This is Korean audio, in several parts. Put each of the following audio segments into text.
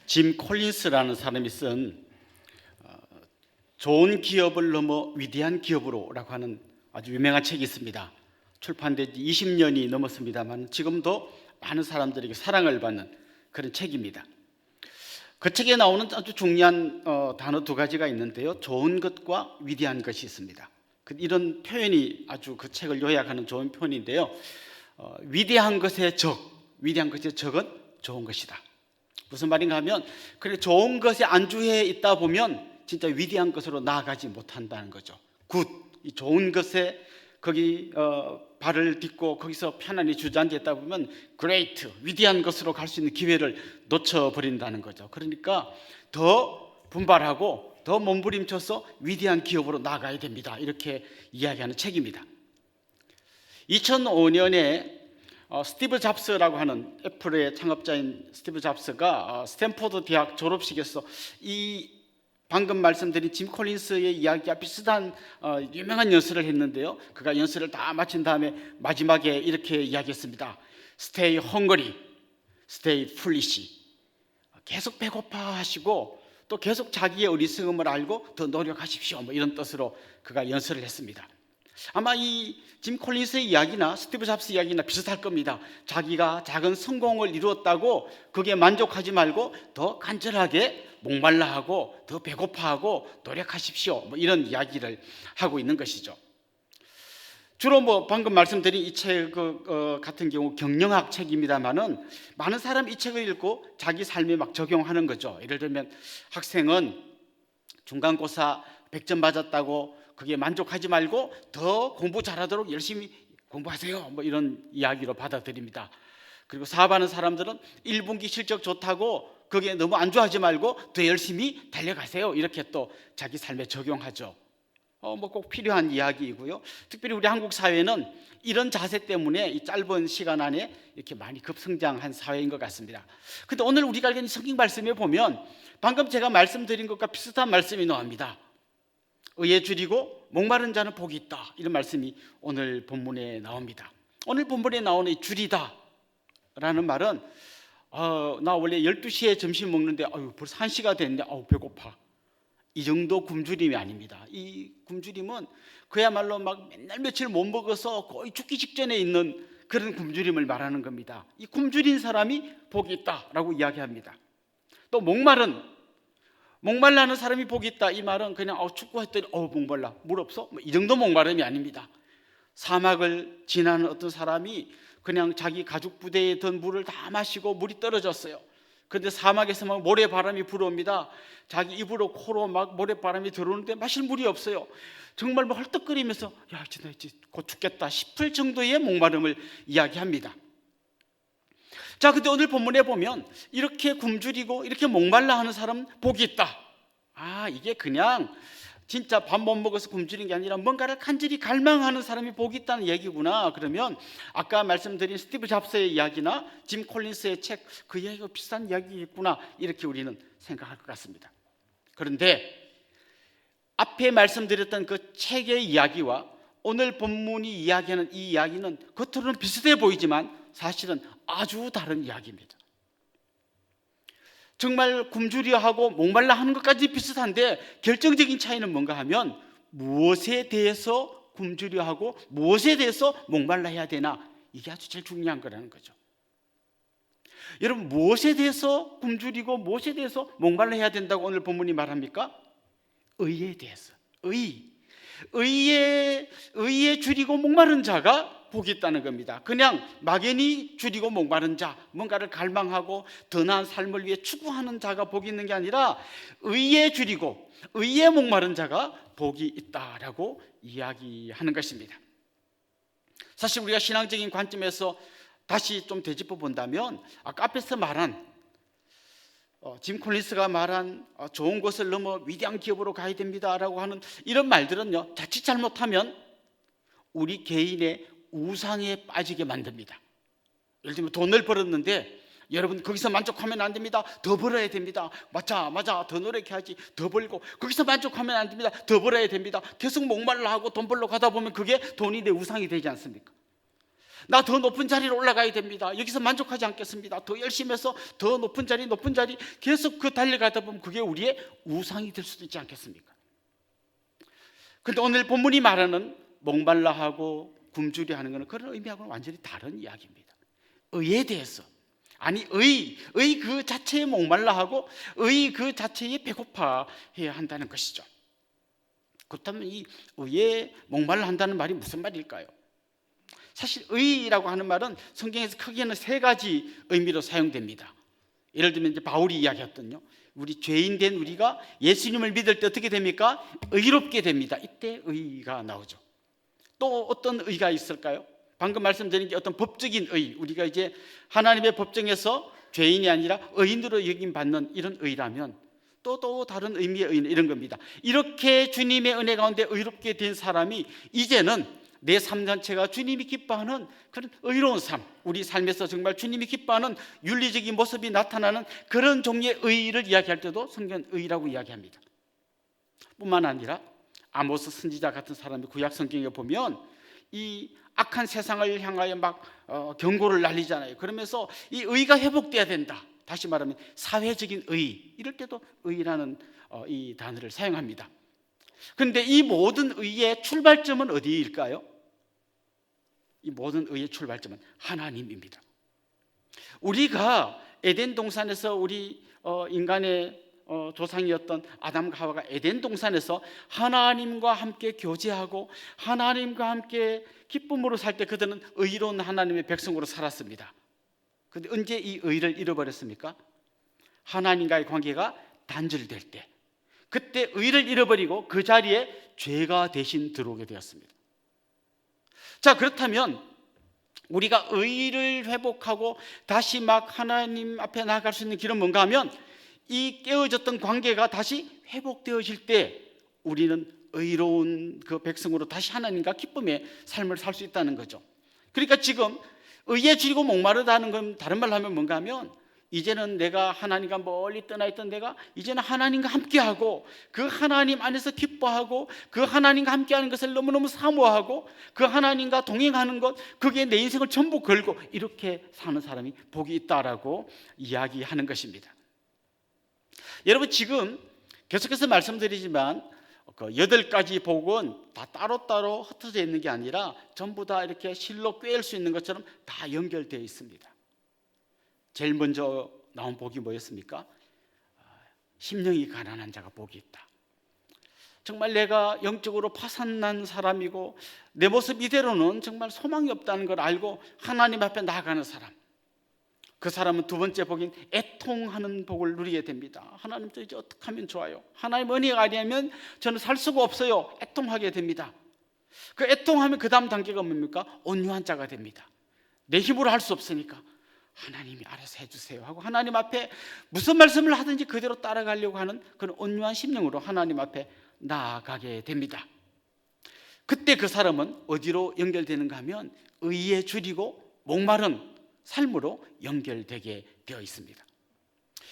짐 콜린스라는 사람이 쓴 좋은 기업을 넘어 위대한 기업으로라고 하는 아주 유명한 책이 있습니다. 출판된 지 20년이 넘었습니다만 지금도 많은 사람들에게 사랑을 받는 그런 책입니다. 그 책에 나오는 아주 중요한 단어 두 가지가 있는데요. 좋은 것과 위대한 것이 있습니다. 이런 표현이 아주 그 책을 요약하는 좋은 표현인데요. 위대한 것의 위대한 것의 적은 좋은 것이다. 무슨 말인가 하면 그래 좋은 것에 안주해 있다 보면 진짜 위대한 것으로 나아가지 못한다는 거죠. 이 좋은 것에 거기 발을 딛고 거기서 편안히 주저앉아 보면 great, 위대한 것으로 갈 수 있는 기회를 놓쳐버린다는 거죠. 그러니까 더 분발하고 더 몸부림쳐서 위대한 기업으로 나아가야 됩니다. 이렇게 이야기하는 책입니다. 2005년에 스티브 잡스라고 하는 애플의 창업자인 스티브 잡스가 스탠포드 대학 졸업식에서 이 방금 말씀드린 짐 콜린스의 이야기와 비슷한 유명한 연설을 했는데요. 그가 연설을 다 마친 다음에 마지막에 이렇게 이야기했습니다. Stay hungry, stay foolish. 계속 배고파 하시고 또 계속 자기의 어리석음을 알고 더 노력하십시오. 이런 뜻으로 그가 연설을 했습니다. 아마 이 짐 콜린스의 이야기나 스티브 잡스 이야기나 비슷할 겁니다. 자기가 작은 성공을 이루었다고 거기에 만족하지 말고 더 간절하게 목말라하고 더 배고파하고 노력하십시오. 이런 이야기를 하고 있는 것이죠. 주로 방금 말씀드린 이 책 같은 경우 경영학 책입니다만은 많은 사람이 이 책을 읽고 자기 삶에 막 적용하는 거죠. 예를 들면 학생은 중간고사 100점 맞았다고 그게 만족하지 말고 더 공부 잘하도록 열심히 공부하세요. 이런 이야기로 받아들입니다. 그리고 사업하는 사람들은 1분기 실적 좋다고 거기에 너무 안주하지 말고 더 열심히 달려가세요. 이렇게 또 자기 삶에 적용하죠. 꼭 필요한 이야기이고요. 특별히 우리 한국 사회는 이런 자세 때문에 이 짧은 시간 안에 이렇게 많이 급성장한 사회인 것 같습니다. 그런데 오늘 우리가 읽은 성경 말씀에 보면 방금 제가 말씀드린 것과 비슷한 말씀이 나옵니다. 의에 줄이고 목마른 자는 복이 있다. 이런 말씀이 오늘 본문에 나옵니다. 오늘 본문에 나오는 이 줄이다 라는 말은 나 원래 12시에 점심 먹는데 벌써 1시가 됐는데 배고파. 이 정도 굶주림이 아닙니다. 이 굶주림은 그야말로 막 맨날 며칠 못 먹어서 거의 죽기 직전에 있는 그런 굶주림을 말하는 겁니다. 이 굶주린 사람이 복이 있다라고 이야기합니다. 또 목말라는 사람이 복이 있다. 이 말은 그냥 축구했더니 목말라 물 없어? 이 정도 목마름이 아닙니다. 사막을 지나는 어떤 사람이 그냥 자기 가죽 부대에 든 물을 다 마시고 물이 떨어졌어요. 그런데 사막에서 막 모래바람이 불어옵니다. 자기 입으로 코로 막 모래바람이 들어오는데 마실 물이 없어요. 정말 헐떡거리면서 진짜 곧 죽겠다 싶을 정도의 목마름을 이야기합니다. 자, 근데 오늘 본문에 보면 이렇게 굶주리고 이렇게 목말라 하는 사람은 복이 있다. 이게 그냥 진짜 밥 못 먹어서 굶주린 게 아니라 뭔가를 간절히 갈망하는 사람이 복이 있다는 얘기구나. 그러면 아까 말씀드린 스티브 잡스의 이야기나 짐 콜린스의 책 그 이야기가 비슷한 이야기겠구나. 이렇게 우리는 생각할 것 같습니다. 그런데 앞에 말씀드렸던 그 책의 이야기와 오늘 본문이 이야기하는 이 이야기는 겉으로는 비슷해 보이지만 사실은 아주 다른 이야기입니다. 정말 굶주려하고 목말라 하는 것까지 비슷한데 결정적인 차이는 뭔가 하면 무엇에 대해서 굶주려하고 무엇에 대해서 목말라 해야 되나, 이게 아주 제일 중요한 거라는 거죠. 여러분, 무엇에 대해서 굶주리고 무엇에 대해서 목말라 해야 된다고 오늘 본문이 말합니까? 의에 대해서. 의에 줄이고 목마른 자가 복이 있다는 겁니다. 그냥 막연히 줄이고 목마른 자, 뭔가를 갈망하고 더 나은 삶을 위해 추구하는 자가 복이 있는 게 아니라 의에 줄이고 의에 목마른 자가 복이 있다라고 이야기하는 것입니다. 사실 우리가 신앙적인 관점에서 다시 좀 되짚어 본다면 아까 앞에서 말한 짐 콜린스가 말한 좋은 것을 넘어 위대한 기업으로 가야 됩니다라고 하는 이런 말들은요, 자칫 잘못하면 우리 개인의 우상에 빠지게 만듭니다. 예를 들면 돈을 벌었는데 여러분 거기서 만족하면 안 됩니다. 더 벌어야 됩니다. 맞아 더 노력해야지. 더 벌고 거기서 만족하면 안 됩니다. 더 벌어야 됩니다. 계속 목말라 하고 돈 벌러 가다 보면 그게 돈이 내 우상이 되지 않습니까? 나 더 높은 자리로 올라가야 됩니다. 여기서 만족하지 않겠습니다. 더 열심히 해서 더 높은 자리 계속 그 달려가다 보면 그게 우리의 우상이 될 수도 있지 않겠습니까? 그런데 오늘 본문이 말하는 목말라 하고 굶주려 하는 것은 그런 의미하고는 완전히 다른 이야기입니다. 의에 대해서, 아니 의 그 자체에 목말라 하고 의 그 자체에 배고파해야 한다는 것이죠. 그렇다면 이 의에 목말라 한다는 말이 무슨 말일까요? 사실 의라고 하는 말은 성경에서 크게는 세 가지 의미로 사용됩니다. 예를 들면 이제 바울이 이야기했던요, 우리 죄인 된 우리가 예수님을 믿을 때 어떻게 됩니까? 의롭게 됩니다. 이때 의가 나오죠. 또 어떤 의가 있을까요? 방금 말씀드린 게 어떤 법적인 의, 우리가 이제 하나님의 법정에서 죄인이 아니라 의인으로 여김받는 이런 의라면 또 다른 의미의 의는 이런 겁니다. 이렇게 주님의 은혜 가운데 의롭게 된 사람이 이제는 내 삶 전체가 주님이 기뻐하는 그런 의로운 삶, 우리 삶에서 정말 주님이 기뻐하는 윤리적인 모습이 나타나는 그런 종류의 의를 이야기할 때도 성경은 의라고 이야기합니다. 뿐만 아니라 아모스 선지자 같은 사람이 구약 성경에 보면 이 악한 세상을 향하여 막 경고를 날리잖아요. 그러면서 이 의가 회복돼야 된다. 다시 말하면 사회적인 의, 이럴 때도 의라는 이 단어를 사용합니다. 그런데 이 모든 의의 출발점은 어디일까요? 이 모든 의의 출발점은 하나님입니다. 우리가 에덴 동산에서 우리 인간의 조상이었던 아담과 하와가 에덴 동산에서 하나님과 함께 교제하고 하나님과 함께 기쁨으로 살 때 그들은 의로운 하나님의 백성으로 살았습니다. 그런데 언제 이 의를 잃어버렸습니까? 하나님과의 관계가 단절될 때, 그때 의를 잃어버리고 그 자리에 죄가 대신 들어오게 되었습니다. 자, 그렇다면 우리가 의를 회복하고 다시 막 하나님 앞에 나아갈 수 있는 길은 뭔가 하면, 이 깨어졌던 관계가 다시 회복되어질 때 우리는 의로운 그 백성으로 다시 하나님과 기쁨의 삶을 살 수 있다는 거죠. 그러니까 지금 의에 줄이고 목마르다는 건 다른 말로 하면 뭔가 하면, 이제는 내가 하나님과 멀리 떠나 있던 내가 이제는 하나님과 함께하고 그 하나님 안에서 기뻐하고 그 하나님과 함께하는 것을 너무너무 사모하고 그 하나님과 동행하는 것, 그게 내 인생을 전부 걸고 이렇게 사는 사람이 복이 있다라고 이야기하는 것입니다. 여러분, 지금 계속해서 말씀드리지만 그 8가지 복은 다 따로따로 흩어져 있는 게 아니라 전부 다 이렇게 실로 꿰일 수 있는 것처럼 다 연결되어 있습니다. 제일 먼저 나온 복이 뭐였습니까? 심령이 가난한 자가 복이 있다. 정말 내가 영적으로 파산난 사람이고 내 모습 이대로는 정말 소망이 없다는 걸 알고 하나님 앞에 나아가는 사람, 그 사람은 두 번째 복인 애통하는 복을 누리게 됩니다. 하나님, 저 이제 어떻게 하면 좋아요? 하나님 은혜가 아니면 저는 살 수가 없어요. 애통하게 됩니다. 그 애통하면 그 다음 단계가 뭡니까? 온유한 자가 됩니다. 내 힘으로 할 수 없으니까 하나님이 알아서 해주세요 하고 하나님 앞에 무슨 말씀을 하든지 그대로 따라가려고 하는 그런 온유한 심령으로 하나님 앞에 나아가게 됩니다. 그때 그 사람은 어디로 연결되는가 하면 의에 줄이고 목마른 삶으로 연결되게 되어 있습니다.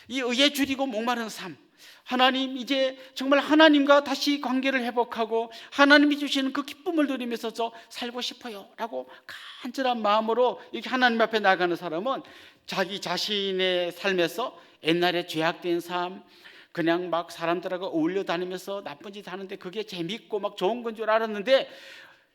이 의에 줄이고 목마른 삶, 하나님, 이제 정말 하나님과 다시 관계를 회복하고 하나님이 주시는 그 기쁨을 누리면서 저 살고 싶어요 라고 간절한 마음으로 이렇게 하나님 앞에 나가는 사람은 자기 자신의 삶에서 옛날에 죄악된 삶, 그냥 막 사람들하고 어울려 다니면서 나쁜 짓 하는데 그게 재밌고 막 좋은 건 줄 알았는데,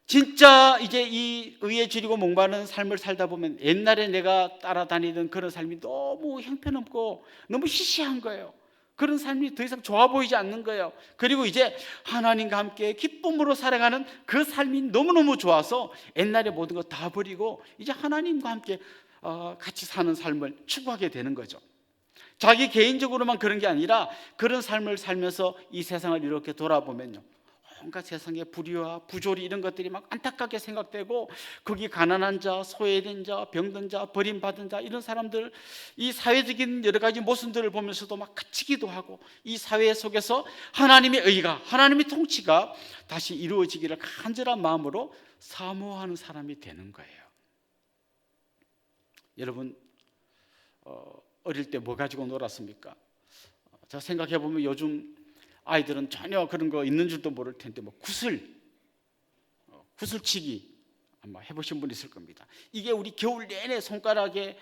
진짜 이제 이 의에 줄이고 목마른 삶을 살다 보면 옛날에 내가 따라다니던 그런 삶이 너무 형편없고 너무 시시한 거예요. 그런 삶이 더 이상 좋아 보이지 않는 거예요. 그리고 이제 하나님과 함께 기쁨으로 살아가는 그 삶이 너무너무 좋아서 옛날에 모든 거 다 버리고 이제 하나님과 함께 같이 사는 삶을 추구하게 되는 거죠. 자기 개인적으로만 그런 게 아니라 그런 삶을 살면서 이 세상을 이렇게 돌아보면요, 온갖 세상의 불의와 부조리 이런 것들이 막 안타깝게 생각되고, 거기 가난한 자, 소외된 자, 병든 자, 버림받은 자, 이런 사람들, 이 사회적인 여러 가지 모순들을 보면서도 막 그치기도 하고, 이 사회 속에서 하나님의 의가, 하나님의 통치가 다시 이루어지기를 간절한 마음으로 사모하는 사람이 되는 거예요. 여러분, 어릴 때 뭐 가지고 놀았습니까? 제가 생각해 보면 요즘 아이들은 전혀 그런 거 있는 줄도 모를 텐데, 뭐 구슬치기, 아마 해보신 분 있을 겁니다. 이게 우리 겨울 내내 손가락에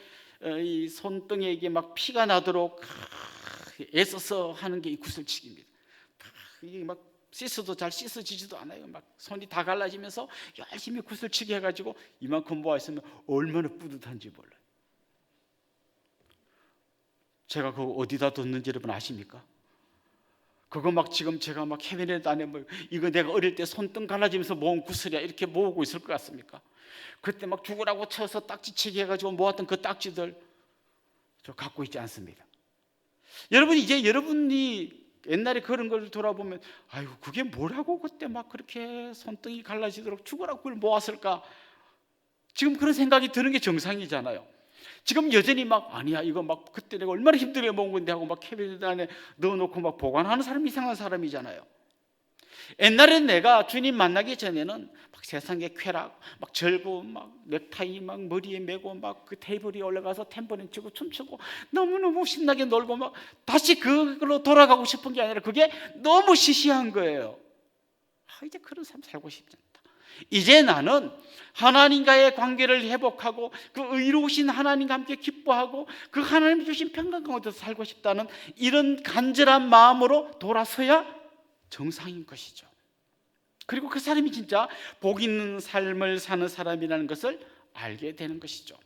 이 손등에 이게 막 피가 나도록 애써서 하는 게 이 구슬치기입니다. 이게 막 씻어도 잘 씻어지지도 않아요. 막 손이 다 갈라지면서 열심히 구슬치기 해가지고 이만큼 모아 있으면 얼마나 뿌듯한지 몰라요. 제가 그거 어디다 뒀는지 여러분 아십니까? 그거 막 지금 제가 막 캐비넷 안에 뭐 이거 내가 어릴 때 손등 갈라지면서 모은 구슬이야 이렇게 모으고 있을 것 같습니까? 그때 막 죽으라고 쳐서 딱지치기 해가지고 모았던 그 딱지들 저 갖고 있지 않습니다. 여러분 이제 여러분이 옛날에 그런 걸 돌아보면 아이고 그게 뭐라고 그때 막 그렇게 손등이 갈라지도록 죽으라고 그걸 모았을까? 지금 그런 생각이 드는 게 정상이잖아요. 지금 여전히 막 아니야 이거 막 그때 내가 얼마나 힘들게 모은 건데 하고 막 캐비넷 안에 넣어놓고 막 보관하는 사람이 이상한 사람이잖아요. 옛날엔 내가 주님 만나기 전에는 막 세상의 쾌락, 막 절고, 막 넥타이 막 머리에 메고 막 그 테이블 위에 올라가서 탬버린 치고 춤추고 너무너무 신나게 놀고 막 다시 그걸로 돌아가고 싶은 게 아니라 그게 너무 시시한 거예요. 이제 그런 삶 살고 싶지 않다. 이제 나는 하나님과의 관계를 회복하고 그 의로우신 하나님과 함께 기뻐하고 그 하나님 주신 평강 가운데서 살고 싶다는 이런 간절한 마음으로 돌아서야 정상인 것이죠. 그리고 그 사람이 진짜 복 있는 삶을 사는 사람이라는 것을 알게 되는 것이죠.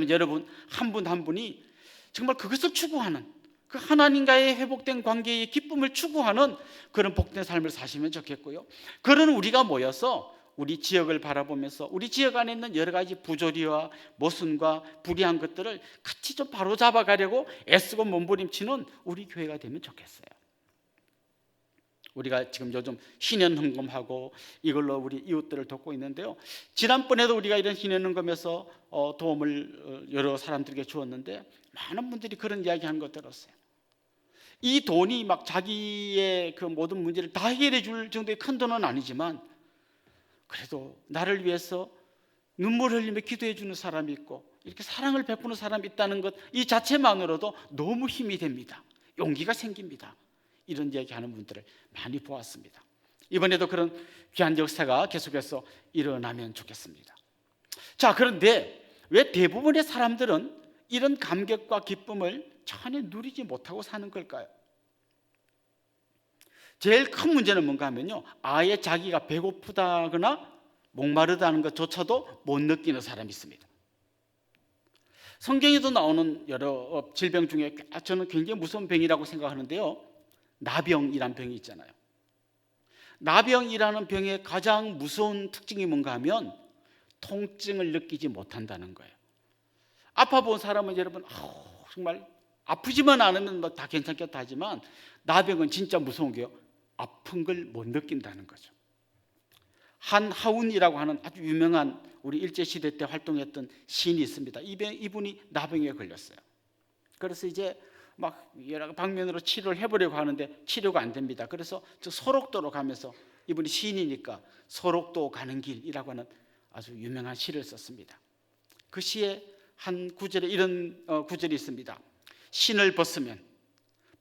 여러분 한 분 한 분이 정말 그것을 추구하는 그 하나님과의 회복된 관계의 기쁨을 추구하는 그런 복된 삶을 사시면 좋겠고요. 그런 우리가 모여서 우리 지역을 바라보면서 우리 지역 안에 있는 여러 가지 부조리와 모순과 불의한 것들을 같이 좀 바로잡아 가려고 애쓰고 몸부림치는 우리 교회가 되면 좋겠어요. 우리가 지금 요즘 희년흥금하고 이걸로 우리 이웃들을 돕고 있는데요. 지난번에도 우리가 이런 희년흥금에서 도움을 여러 사람들에게 주었는데 많은 분들이 그런 이야기하는 거 들었어요. 이 돈이 막 자기의 그 모든 문제를 다 해결해 줄 정도의 큰 돈은 아니지만 그래도 나를 위해서 눈물 흘리며 기도해 주는 사람이 있고 이렇게 사랑을 베푸는 사람이 있다는 것 이 자체만으로도 너무 힘이 됩니다. 용기가 생깁니다. 이런 얘기하는 분들을 많이 보았습니다. 이번에도 그런 귀한 역사가 계속해서 일어나면 좋겠습니다. 자, 그런데 왜 대부분의 사람들은 이런 감격과 기쁨을 전혀 누리지 못하고 사는 걸까요? 제일 큰 문제는 뭔가 하면요, 아예 자기가 배고프다거나 목마르다는 것조차도 못 느끼는 사람이 있습니다. 성경에도 나오는 여러 질병 중에 저는 굉장히 무서운 병이라고 생각하는데요, 나병이란 병이 있잖아요. 나병이라는 병의 가장 무서운 특징이 뭔가 하면 통증을 느끼지 못한다는 거예요. 아파 본 사람은 여러분 정말 아프지만 않으면 뭐 다 괜찮겠다 하지만 나병은 진짜 무서운 게요, 아픈 걸 못 느낀다는 거죠. 한하운이라고 하는 아주 유명한 우리 일제시대 때 활동했던 시인이 있습니다. 이분이 나병에 걸렸어요. 그래서 이제 막 여러 방면으로 치료를 해보려고 하는데 치료가 안 됩니다. 그래서 저 소록도로 가면서, 이분이 시인이니까 소록도 가는 길이라고 하는 아주 유명한 시를 썼습니다. 그 시에 한 구절에 이런 구절이 있습니다. 신을 벗으면,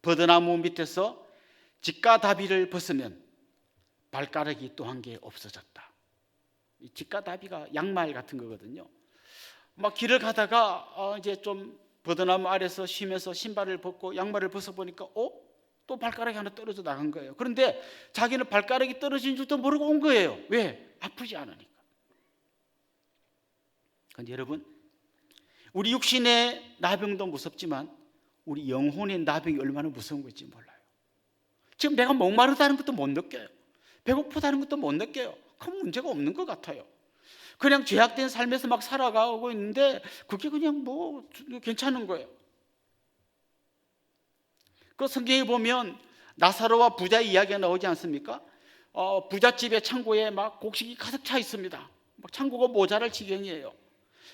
버드나무 밑에서 직가다비를 벗으면 발가락이 또 한 개 없어졌다. 이 직가다비가 양말 같은 거거든요. 막 길을 가다가 이제 좀 버드나무 아래서 쉬면서 신발을 벗고 양말을 벗어보니까 또 발가락이 하나 떨어져 나간 거예요. 그런데 자기는 발가락이 떨어진 줄도 모르고 온 거예요. 왜? 아프지 않으니까. 그런데 여러분, 우리 육신의 나병도 무섭지만 우리 영혼의 나병이 얼마나 무서운 건지 몰라요. 지금 내가 목마르다는 것도 못 느껴요. 배고프다는 것도 못 느껴요. 큰 문제가 없는 것 같아요. 그냥 죄악된 삶에서 막 살아가고 있는데 그게 그냥 뭐 괜찮은 거예요. 그 성경에 보면 나사로와 부자 이야기가 나오지 않습니까? 부잣집의 창고에 막 곡식이 가득 차 있습니다. 막 창고가 모자랄 지경이에요.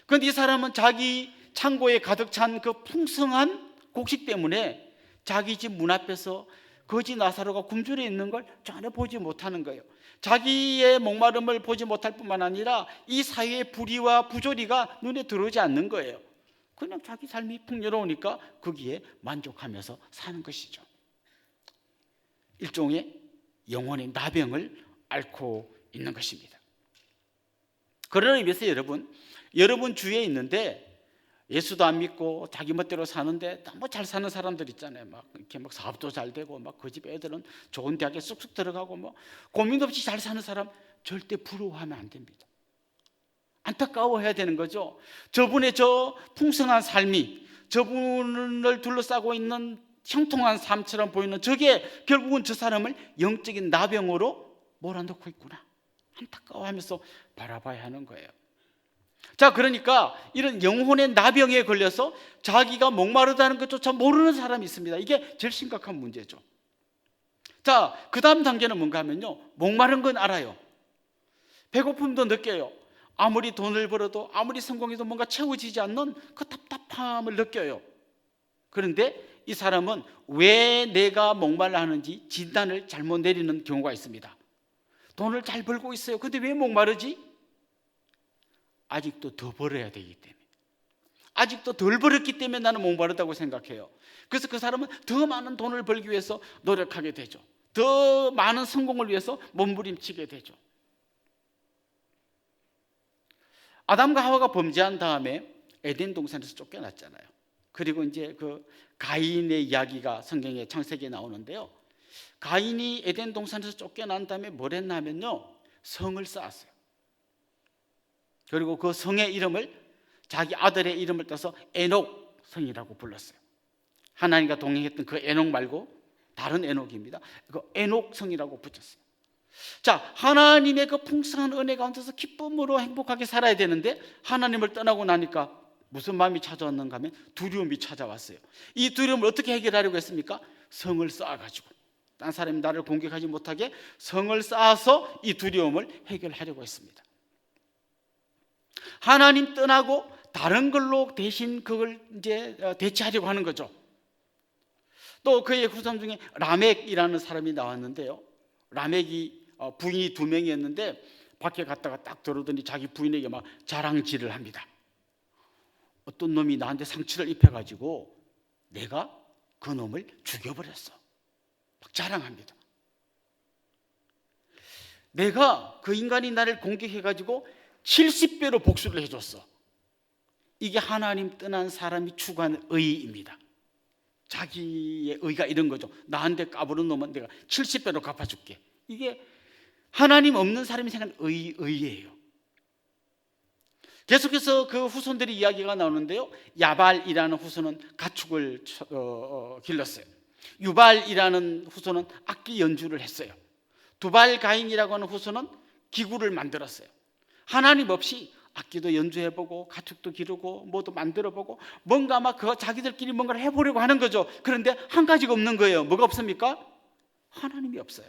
그런데 이 사람은 자기 창고에 가득 찬 그 풍성한 곡식 때문에 자기 집 문 앞에서 거지 나사로가 굶주려 있는 걸 전혀 보지 못하는 거예요. 자기의 목마름을 보지 못할 뿐만 아니라 이 사회의 불의와 부조리가 눈에 들어오지 않는 거예요. 그냥 자기 삶이 풍요로우니까 거기에 만족하면서 사는 것이죠. 일종의 영혼의 나병을 앓고 있는 것입니다. 그런 의미에서 여러분 주위에 있는데 예수도 안 믿고 자기 멋대로 사는데 너무 잘 사는 사람들 있잖아요. 막 이렇게 막 사업도 잘 되고 막 그 집 애들은 좋은 대학에 쑥쑥 들어가고 뭐 고민 없이 잘 사는 사람 절대 부러워하면 안 됩니다. 안타까워해야 되는 거죠. 저분의 저 풍성한 삶이 저분을 둘러싸고 있는 형통한 삶처럼 보이는 저게 결국은 저 사람을 영적인 나병으로 몰아넣고 있구나. 안타까워하면서 바라봐야 하는 거예요. 자, 그러니까 이런 영혼의 나병에 걸려서 자기가 목마르다는 것조차 모르는 사람이 있습니다. 이게 제일 심각한 문제죠. 자, 그 다음 단계는 뭔가 하면요, 목마른 건 알아요. 배고픔도 느껴요. 아무리 돈을 벌어도 아무리 성공해도 뭔가 채워지지 않는 그 답답함을 느껴요. 그런데 이 사람은 왜 내가 목말라 하는지 진단을 잘못 내리는 경우가 있습니다. 돈을 잘 벌고 있어요. 근데 왜 목마르지? 아직도 더 벌어야 되기 때문에, 아직도 덜 벌었기 때문에 나는 목마르다고 생각해요. 그래서 그 사람은 더 많은 돈을 벌기 위해서 노력하게 되죠. 더 많은 성공을 위해서 몸부림치게 되죠. 아담과 하와가 범죄한 다음에 에덴 동산에서 쫓겨났잖아요. 그리고 이제 그 가인의 이야기가 성경의 창세기에 나오는데요, 가인이 에덴 동산에서 쫓겨난 다음에 뭘 했냐면요, 성을 쌓았어요. 그리고 그 성의 이름을, 자기 아들의 이름을 따서 에녹 성이라고 불렀어요. 하나님과 동행했던 그 에녹 말고 다른 에녹입니다. 그 에녹 성이라고 붙였어요. 자, 하나님의 그 풍성한 은혜 가운데서 기쁨으로 행복하게 살아야 되는데 하나님을 떠나고 나니까 무슨 마음이 찾아왔는가 하면 두려움이 찾아왔어요. 이 두려움을 어떻게 해결하려고 했습니까? 성을 쌓아가지고, 딴 사람이 나를 공격하지 못하게 성을 쌓아서 이 두려움을 해결하려고 했습니다. 하나님 떠나고 다른 걸로 대신 그걸 이제 대체하려고 하는 거죠. 또 그의 후손 중에 라멕이라는 사람이 나왔는데요, 라멕이 부인이 2명이었는데 밖에 갔다가 딱 들어오더니 자기 부인에게 막 자랑질을 합니다. 어떤 놈이 나한테 상처를 입혀가지고 내가 그 놈을 죽여버렸어. 막 자랑합니다. 내가 그 인간이 나를 공격해가지고 70배로 복수를 해줬어. 이게 하나님 떠난 사람이 추구하는 의의입니다. 자기의 의가 이런 거죠. 나한테 까부른 놈은 내가 70배로 갚아줄게. 이게 하나님 없는 사람이 생각하는 의예요. 계속해서 그 후손들이 이야기가 나오는데요, 야발이라는 후손은 가축을 길렀어요. 유발이라는 후손은 악기 연주를 했어요. 두발 가인이라고 하는 후손은 기구를 만들었어요. 하나님 없이 악기도 연주해보고 가축도 기르고 뭐도 만들어보고 뭔가 막 그 자기들끼리 뭔가를 해보려고 하는 거죠. 그런데 한 가지가 없는 거예요. 뭐가 없습니까? 하나님이 없어요.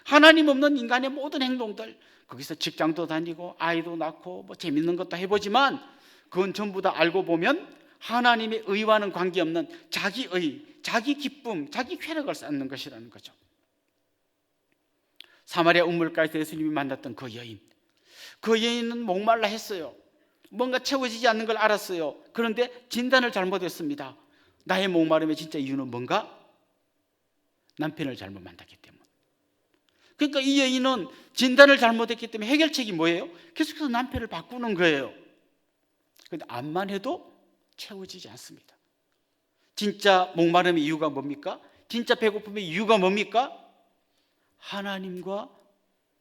하나님 없는 인간의 모든 행동들, 거기서 직장도 다니고 아이도 낳고 뭐 재밌는 것도 해보지만 그건 전부 다 알고 보면 하나님의 의와는 관계없는 자기 의, 자기 기쁨, 자기 쾌락을 쌓는 것이라는 거죠. 사마리아 우물가에서 예수님이 만났던 그 여인, 그 여인은 목말라 했어요. 뭔가 채워지지 않는 걸 알았어요. 그런데 진단을 잘못했습니다. 나의 목마름의 진짜 이유는 뭔가? 남편을 잘못 만났기 때문에. 그러니까 이 여인은 진단을 잘못했기 때문에 해결책이 뭐예요? 계속해서 남편을 바꾸는 거예요. 그런데 암만 해도 채워지지 않습니다. 진짜 목마름의 이유가 뭡니까? 진짜 배고픔의 이유가 뭡니까? 하나님과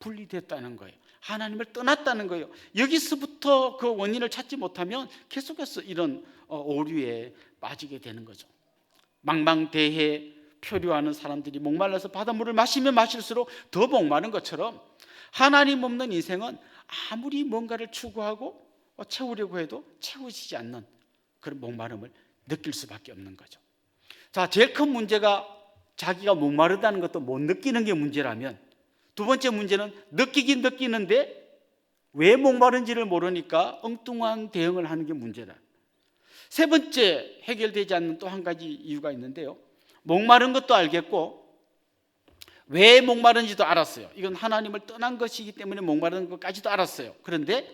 분리됐다는 거예요. 하나님을 떠났다는 거예요. 여기서부터 그 원인을 찾지 못하면 계속해서 이런 오류에 빠지게 되는 거죠. 망망대해 표류하는 사람들이 목말라서 바닷물을 마시면 마실수록 더 목마른 것처럼 하나님 없는 인생은 아무리 뭔가를 추구하고 채우려고 해도 채워지지 않는 그런 목마름을 느낄 수밖에 없는 거죠. 자, 제일 큰 문제가 자기가 목마르다는 것도 못 느끼는 게 문제라면, 두 번째 문제는 느끼긴 느끼는데 왜 목마른지를 모르니까 엉뚱한 대응을 하는 게 문제다. 세 번째 해결되지 않는 또 한 가지 이유가 있는데요, 목마른 것도 알겠고 왜 목마른지도 알았어요. 이건 하나님을 떠난 것이기 때문에 목마른 것까지도 알았어요. 그런데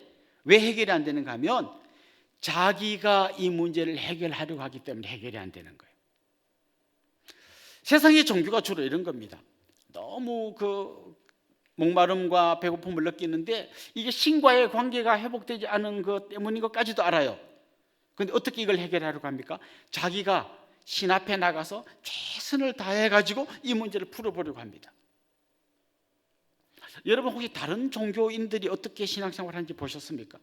왜 해결이 안 되는가 하면 자기가 이 문제를 해결하려고 하기 때문에 해결이 안 되는 거예요. 세상의 종교가 주로 이런 겁니다. 너무 목마름과 배고픔을 느끼는데 이게 신과의 관계가 회복되지 않은 것 때문인 것까지도 알아요. 그런데 어떻게 이걸 해결하려고 합니까? 자기가 신 앞에 나가서 최선을 다해가지고 이 문제를 풀어보려고 합니다. 여러분 혹시 다른 종교인들이 어떻게 신앙생활을 하는지 보셨습니까?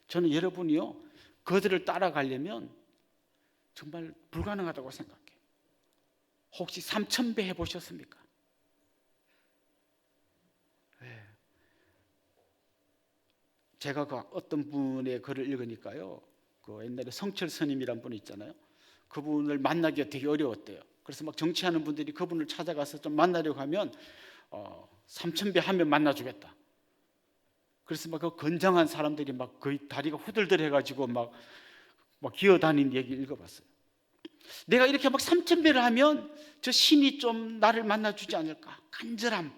저는 여러분이요, 그들을 따라가려면 정말 불가능하다고 생각해요. 혹시 삼천배 해보셨습니까? 네. 제가 그 어떤 분의 글을 읽으니까요, 그 옛날에 성철 스님이란 분이 있잖아요. 그분을 만나기가 되게 어려웠대요. 그래서 막 정치하는 분들이 그분을 찾아가서 좀 만나려고 하면 삼천배 하면 만나주겠다. 그래서 막 그 건장한 사람들이 막 거의 다리가 후들들 해가지고 막 기어다닌 얘기 읽어봤어요. 내가 이렇게 막 삼천배를 하면 저 신이 좀 나를 만나주지 않을까? 간절함.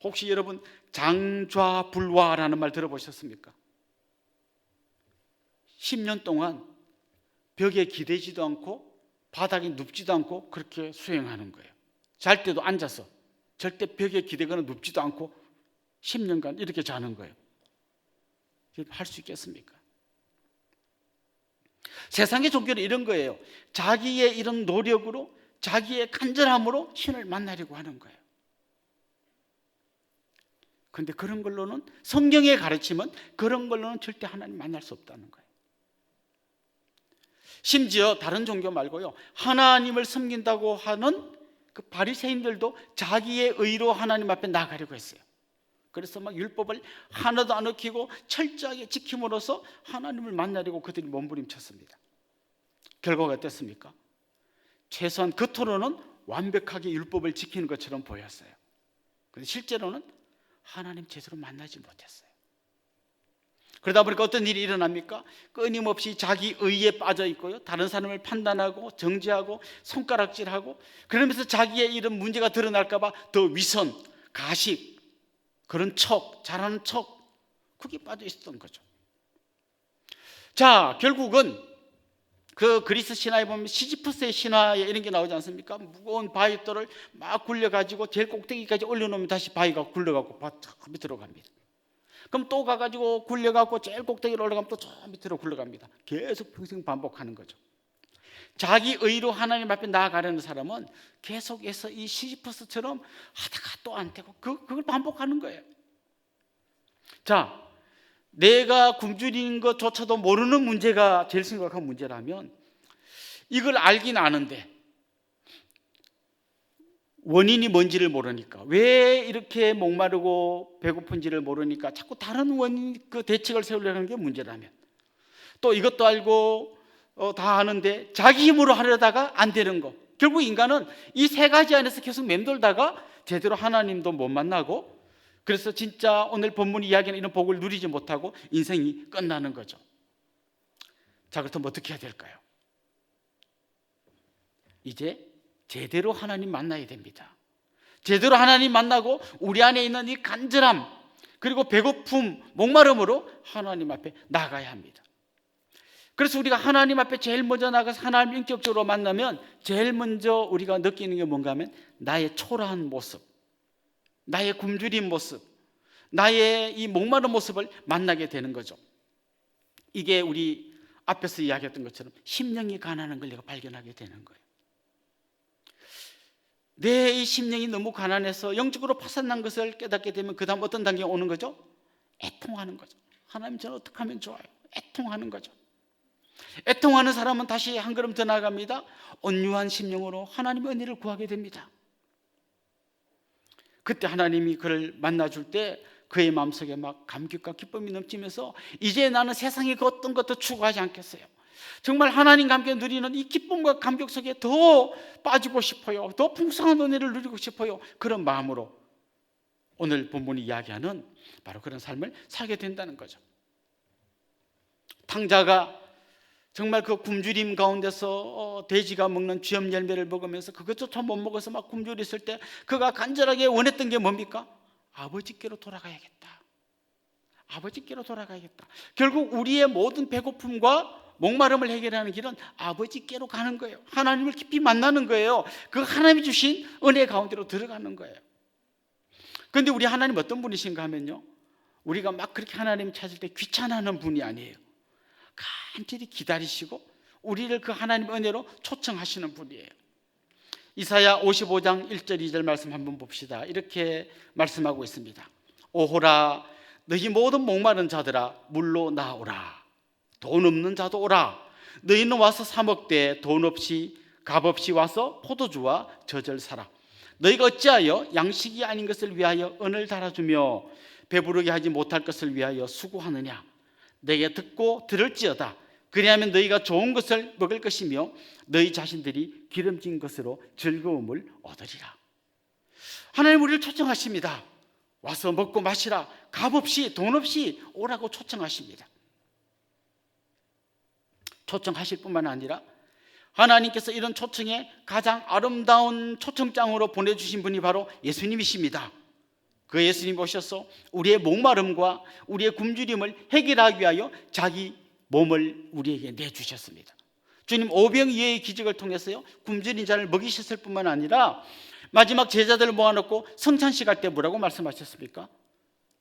혹시 여러분 장좌불화라는 말 들어보셨습니까? 10년 동안 벽에 기대지도 않고 바닥에 눕지도 않고 그렇게 수행하는 거예요. 잘 때도 앉아서 절대 벽에 기대거나 눕지도 않고 10년간 이렇게 자는 거예요. 할 수 있겠습니까? 세상의 종교는 이런 거예요. 자기의 이런 노력으로, 자기의 간절함으로 신을 만나려고 하는 거예요. 그런데 그런 걸로는, 성경의 가르침은 그런 걸로는 절대 하나님 만날 수 없다는 거예요. 심지어 다른 종교 말고요, 하나님을 섬긴다고 하는 그 바리새인들도 자기의 의로 하나님 앞에 나가려고 했어요. 그래서 막 율법을 하나도 안 어기고 철저하게 지킴으로써 하나님을 만나려고 그들이 몸부림쳤습니다. 결과가 어땠습니까? 최소한 겉으로는 완벽하게 율법을 지키는 것처럼 보였어요. 그런데 실제로는 하나님 제대로 만나지 못했어요. 그러다 보니까 어떤 일이 일어납니까? 끊임없이 자기 의에 빠져 있고요, 다른 사람을 판단하고 정죄하고 손가락질하고, 그러면서 자기의 이런 문제가 드러날까 봐 더 위선, 가식, 그런 척, 잘하는 척, 그게 빠져 있었던 거죠. 자, 결국은 그 그리스 신화에 보면 시지프스의 신화에 이런 게 나오지 않습니까? 무거운 바위돌을 막 굴려가지고 제일 꼭대기까지 올려놓으면 다시 바위가 굴러가고 밑으로 갑니다. 그럼 또 가가지고 굴려가고 제일 꼭대기로 올라가면 또 저 밑으로 굴러갑니다. 계속 평생 반복하는 거죠. 자기 의로 하나님 앞에 나아가려는 사람은 계속해서 이 시지프스처럼 하다가 또 안 되고 그걸 반복하는 거예요. 자, 내가 굶주리는 것조차도 모르는 문제가 제일 심각한 문제라면, 이걸 알긴 아는데 원인이 뭔지를 모르니까, 왜 이렇게 목마르고 배고픈지를 모르니까 자꾸 다른 원인, 그 대책을 세우려는 게 문제라면, 또 이것도 알고 다 아는데 자기 힘으로 하려다가 안 되는 거, 결국 인간은 이 세 가지 안에서 계속 맴돌다가 제대로 하나님도 못 만나고, 그래서 진짜 오늘 본문 이야기는 이런 복을 누리지 못하고 인생이 끝나는 거죠. 자, 그렇다면 어떻게 해야 될까요? 이제 제대로 하나님 만나야 됩니다. 제대로 하나님 만나고 우리 안에 있는 이 간절함, 그리고 배고픔, 목마름으로 하나님 앞에 나가야 합니다. 그래서 우리가 하나님 앞에 제일 먼저 나가서 하나님 인격적으로 만나면 제일 먼저 우리가 느끼는 게 뭔가 하면 나의 초라한 모습, 나의 굶주린 모습, 나의 이 목마른 모습을 만나게 되는 거죠. 이게 우리 앞에서 이야기했던 것처럼 심령이 가난한 걸 내가 발견하게 되는 거예요. 내 이 심령이 너무 가난해서 영적으로 파산난 것을 깨닫게 되면 그 다음 어떤 단계가 오는 거죠? 애통하는 거죠. 하나님, 저는 어떻게 하면 좋아요? 애통하는 거죠. 애통하는 사람은 다시 한 걸음 더 나아갑니다. 온유한 심령으로 하나님의 은혜를 구하게 됩니다. 그때 하나님이 그를 만나줄 때 그의 마음속에 막 감격과 기쁨이 넘치면서 이제 나는 세상의 그 어떤 것도 추구하지 않겠어요. 정말 하나님과 함께 누리는 이 기쁨과 감격 속에 더 빠지고 싶어요. 더 풍성한 은혜를 누리고 싶어요. 그런 마음으로 오늘 본문이 이야기하는 바로 그런 삶을 살게 된다는 거죠. 탕자가 정말 그 굶주림 가운데서 돼지가 먹는 쥐염 열매를 먹으면서 그것조차 못 먹어서 막 굶주렸을 때 그가 간절하게 원했던 게 뭡니까? 아버지께로 돌아가야겠다. 아버지께로 돌아가야겠다. 결국 우리의 모든 배고픔과 목마름을 해결하는 길은 아버지께로 가는 거예요. 하나님을 깊이 만나는 거예요. 그 하나님이 주신 은혜 가운데로 들어가는 거예요. 그런데 우리 하나님 어떤 분이신가 하면요, 우리가 막 그렇게 하나님 찾을 때 귀찮아하는 분이 아니에요. 간절히 기다리시고 우리를 그 하나님 은혜로 초청하시는 분이에요. 이사야 55장 1절 2절 말씀 한번 봅시다. 이렇게 말씀하고 있습니다. 오호라 너희 모든 목마른 자들아 물로 나오라. 돈 없는 자도 오라. 너희는 와서 사 먹되 돈 없이 값 없이 와서 포도주와 젖을 사라. 너희가 어찌하여 양식이 아닌 것을 위하여 은을 달아주며 배부르게 하지 못할 것을 위하여 수고하느냐. 내게 듣고 들을지어다. 그리하면 너희가 좋은 것을 먹을 것이며 너희 자신들이 기름진 것으로 즐거움을 얻으리라. 하나님 우리를 초청하십니다. 와서 먹고 마시라. 값 없이 돈 없이 오라고 초청하십니다. 초청하실 뿐만 아니라 하나님께서 이런 초청에 가장 아름다운 초청장으로 보내주신 분이 바로 예수님이십니다. 그 예수님 오셔서 우리의 목마름과 우리의 굶주림을 해결하기 위하여 자기 몸을 우리에게 내주셨습니다. 주님 오병이어의 기적을 통해서요 굶주린 자를 먹이셨을 뿐만 아니라 마지막 제자들을 모아놓고 성찬식 할 때 뭐라고 말씀하셨습니까?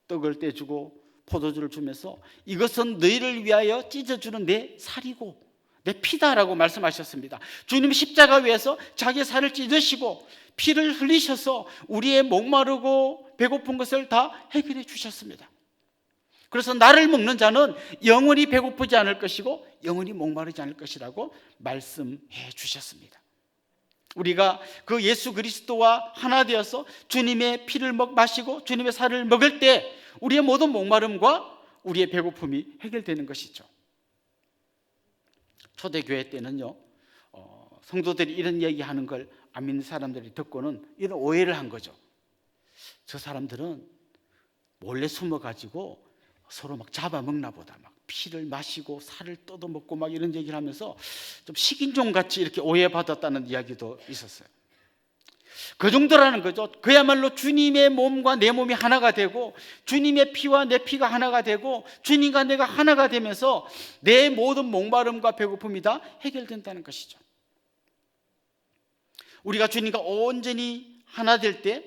떡을 떼주고 포도주를 주면서 이것은 너희를 위하여 찢어주는 내 살이고 내 피다라고 말씀하셨습니다. 주님 십자가 위에서 자기 살을 찢으시고 피를 흘리셔서 우리의 목마르고 배고픈 것을 다 해결해 주셨습니다. 그래서 나를 먹는 자는 영원히 배고프지 않을 것이고 영원히 목마르지 않을 것이라고 말씀해 주셨습니다. 우리가 그 예수 그리스도와 하나 되어서 주님의 피를 마시고 주님의 살을 먹을 때 우리의 모든 목마름과 우리의 배고픔이 해결되는 것이죠. 초대교회 때는요 성도들이 이런 얘기하는 걸 안 믿는 사람들이 듣고는 이런 오해를 한 거죠. 저 사람들은 몰래 숨어가지고 서로 막 잡아먹나 보다, 막 피를 마시고 살을 뜯어먹고 막 이런 얘기를 하면서 좀 식인종같이 이렇게 오해받았다는 이야기도 있었어요. 그 정도라는 거죠. 그야말로 주님의 몸과 내 몸이 하나가 되고 주님의 피와 내 피가 하나가 되고 주님과 내가 하나가 되면서 내 모든 목마름과 배고픔이 다 해결된다는 것이죠. 우리가 주님과 온전히 하나 될 때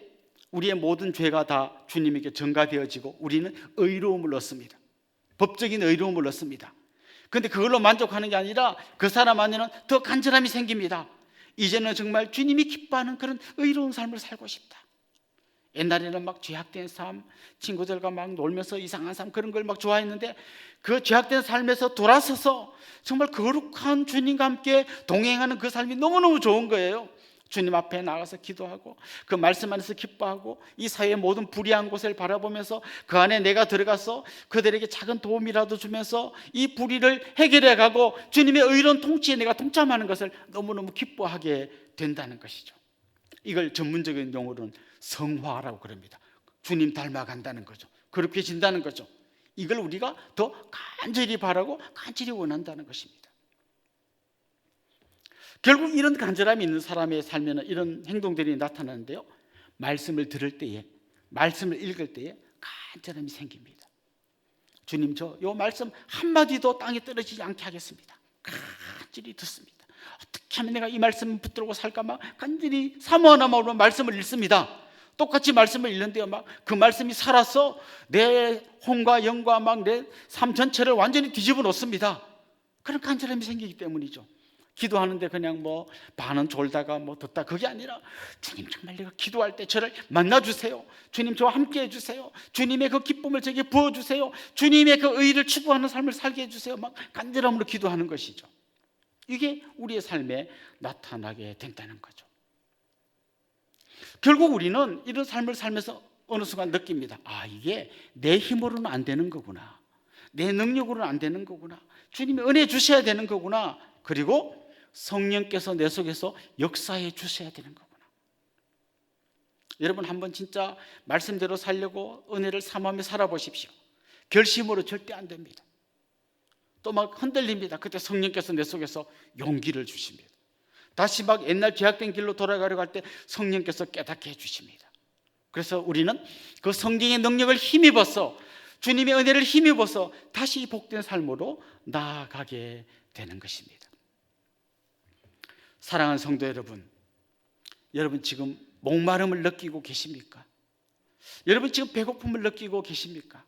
우리의 모든 죄가 다 주님에게 전가되어지고 우리는 의로움을 얻습니다. 법적인 의로움을 얻습니다. 그런데 그걸로 만족하는 게 아니라 그 사람 안에는 더 간절함이 생깁니다. 이제는 정말 주님이 기뻐하는 그런 의로운 삶을 살고 싶다. 옛날에는 막 죄악된 삶, 친구들과 막 놀면서 이상한 삶 그런 걸 막 좋아했는데 그 죄악된 삶에서 돌아서서 정말 거룩한 주님과 함께 동행하는 그 삶이 너무너무 좋은 거예요. 주님 앞에 나가서 기도하고 그 말씀 안에서 기뻐하고 이 사회의 모든 불의한 곳을 바라보면서 그 안에 내가 들어가서 그들에게 작은 도움이라도 주면서 이 불의를 해결해 가고 주님의 의로운 통치에 내가 동참하는 것을 너무너무 기뻐하게 된다는 것이죠. 이걸 전문적인 용어로는 성화라고 그럽니다. 주님 닮아간다는 거죠. 그렇게 진다는 거죠. 이걸 우리가 더 간절히 바라고 간절히 원한다는 것입니다. 결국 이런 간절함이 있는 사람의 삶에는 이런 행동들이 나타나는데요, 말씀을 들을 때에, 말씀을 읽을 때에 간절함이 생깁니다. 주님, 저 요 말씀 한마디도 땅에 떨어지지 않게 하겠습니다. 간절히 듣습니다. 어떻게 하면 내가 이 말씀을 붙들고 살까 막 간절히 사모하는 마음으로 말씀을 읽습니다. 똑같이 말씀을 읽는데요, 막 그 말씀이 살아서 내 혼과 영과 막 내 삶 전체를 완전히 뒤집어 놓습니다. 그런 간절함이 생기기 때문이죠. 기도하는데 그냥 뭐 반은 졸다가 뭐 듣다 그게 아니라 주님 정말 내가 기도할 때 저를 만나주세요. 주님 저와 함께 해주세요. 주님의 그 기쁨을 제게 부어주세요. 주님의 그 의를 추구하는 삶을 살게 해주세요. 막 간절함으로 기도하는 것이죠. 이게 우리의 삶에 나타나게 된다는 거죠. 결국 우리는 이런 삶을 살면서 어느 순간 느낍니다. 아, 이게 내 힘으로는 안 되는 거구나. 내 능력으로는 안 되는 거구나. 주님이 은혜 주셔야 되는 거구나. 그리고 성령께서 내 속에서 역사해 주셔야 되는 거구나. 여러분 한번 진짜 말씀대로 살려고 은혜를 사모하며 살아보십시오. 결심으로 절대 안 됩니다. 또 막 흔들립니다. 그때 성령께서 내 속에서 용기를 주십니다. 다시 막 옛날 죄악된 길로 돌아가려고 할 때 성령께서 깨닫게 해주십니다. 그래서 우리는 그 성령의 능력을 힘입어서 주님의 은혜를 힘입어서 다시 이 복된 삶으로 나아가게 되는 것입니다. 사랑하는 성도 여러분, 여러분 지금 목마름을 느끼고 계십니까? 여러분 지금 배고픔을 느끼고 계십니까?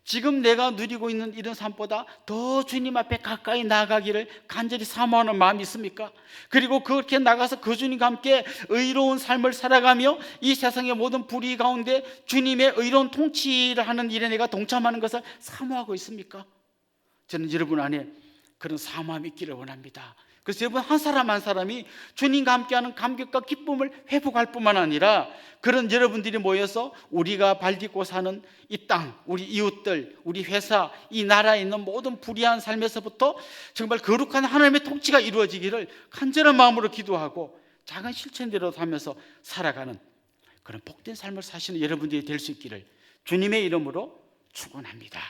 지금 내가 누리고 있는 이런 삶보다 더 주님 앞에 가까이 나아가기를 간절히 사모하는 마음이 있습니까? 그리고 그렇게 나가서 그 주님과 함께 의로운 삶을 살아가며 이 세상의 모든 불의 가운데 주님의 의로운 통치를 하는 일에 내가 동참하는 것을 사모하고 있습니까? 저는 여러분 안에 그런 사모함이 있기를 원합니다. 그래서 여러분 한 사람 한 사람이 주님과 함께하는 감격과 기쁨을 회복할 뿐만 아니라 그런 여러분들이 모여서 우리가 발딛고 사는 이 땅, 우리 이웃들, 우리 회사, 이 나라에 있는 모든 불의한 삶에서부터 정말 거룩한 하나님의 통치가 이루어지기를 간절한 마음으로 기도하고 작은 실천대로 하면서 살아가는 그런 복된 삶을 사시는 여러분들이 될 수 있기를 주님의 이름으로 축원합니다.